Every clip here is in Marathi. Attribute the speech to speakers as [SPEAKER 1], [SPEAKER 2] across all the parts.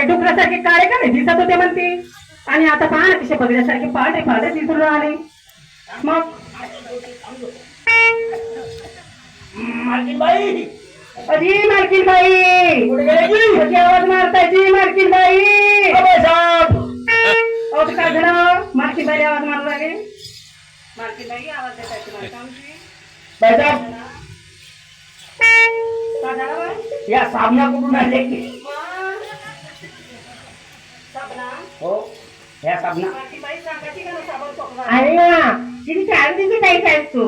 [SPEAKER 1] डुकरासारखे काळे का नाही दिसत होते म्हणते आणि आता पहा ना कसे बघण्यासारखे पांढरे पांढरे दिसून राहिले. मग
[SPEAKER 2] मालकीनबाई,
[SPEAKER 1] अजी मालकीनबाई कशी आवाज मारताय जी मालकीनबाई? अहो काय झालं? मालकीनबाई आवाज मारू लागले. मालकीनबाई आवाज देताय
[SPEAKER 2] या सामना कुठून आले की? हो या साबणा
[SPEAKER 1] अरे ना तिथे चालते काही चालतो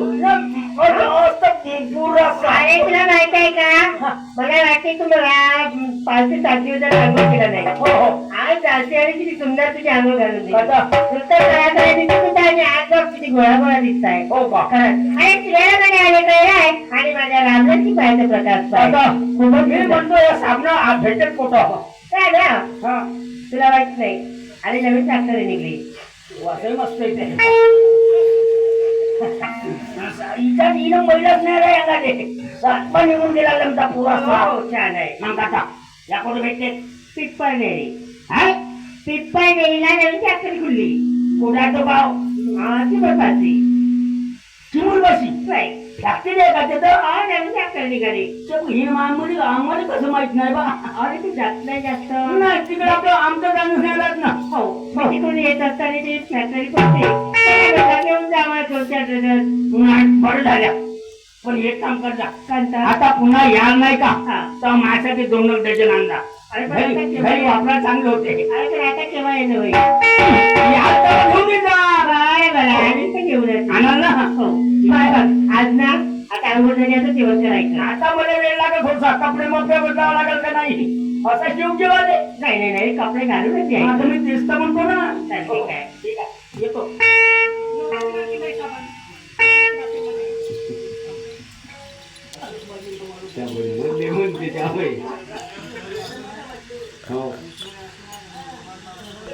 [SPEAKER 1] अरे तुला माहित आहे का? मला वाटते तुम्हाला 5 ते 7 दिवस आंघोळ केला नाही. आज चालते आणि किती सुंदर तुझी आंघोळ घालून किती गोळा गोळा दिसत आहे.
[SPEAKER 2] हो का?
[SPEAKER 1] आणि तुझ्याकडे आले काय आणि माझ्या रामनाथची पाहायचा प्रकार
[SPEAKER 2] मी म्हणतो या साबणा भेटेल कुठं?
[SPEAKER 1] काय ना तुला माहित नाही आणि नवीन ट्रॅक्टर निघली.
[SPEAKER 2] वाटही मस्त येते. इथं नीन महिलाच नाही रे अंगाने सातपा निघून गेला लमता पुरा.
[SPEAKER 1] छान आहे.
[SPEAKER 2] मग आता या कोण भेटते?
[SPEAKER 1] पिप्पळ नेरी पिप्पळ नेरीला नवीन ट्रॅक्टर खुलली.
[SPEAKER 2] कुणाचं भाव?
[SPEAKER 1] बसाची
[SPEAKER 2] चिमूल बसी फॅक्टरी आहे का तिथं?
[SPEAKER 1] नवीन ट्रॅक्टर निघाली.
[SPEAKER 2] ही आम्हाला आम्हाला कसं माहित नाही बा?
[SPEAKER 1] अरे तू जात नाही जास्त
[SPEAKER 2] नाही तिकडे आपलं आमचं जाणून घ्यायलाच ना.
[SPEAKER 1] हो तिकडून येत असताना ती फॅक्टरी पडते घेऊन जावा 2-4 डझन.
[SPEAKER 2] बरं झाल्या पण एक काम कर जा.
[SPEAKER 1] कांता
[SPEAKER 2] आता पुन्हा यार नाही का
[SPEAKER 1] हा.
[SPEAKER 2] तर माझ्यासाठी 2 डझन आणला.
[SPEAKER 1] अरे पण
[SPEAKER 2] घरी
[SPEAKER 1] आता केव्हा
[SPEAKER 2] घरी वापरायला चांगले होते.
[SPEAKER 1] अरे पण आता केव्हा येणं होईल?
[SPEAKER 2] यार तर घेऊन ये जा.
[SPEAKER 1] बरं बरं आणि ते घेऊन येते.
[SPEAKER 2] आणाल ना?
[SPEAKER 1] हो काय बघ आज ना आता आंघोळ झाल्याचं जेवण करायचं.
[SPEAKER 2] आता मला वेळ लागेल थोडसा कपडे मग बदलावं लागेल का नाही? असं शिवजी वाले
[SPEAKER 1] नाही कपडे घालूनच
[SPEAKER 2] आता
[SPEAKER 1] यायचं.
[SPEAKER 2] मी दिसत म्हणतो ना.
[SPEAKER 1] ठीक आहे
[SPEAKER 2] ठीक आहे येतो.
[SPEAKER 3] त्या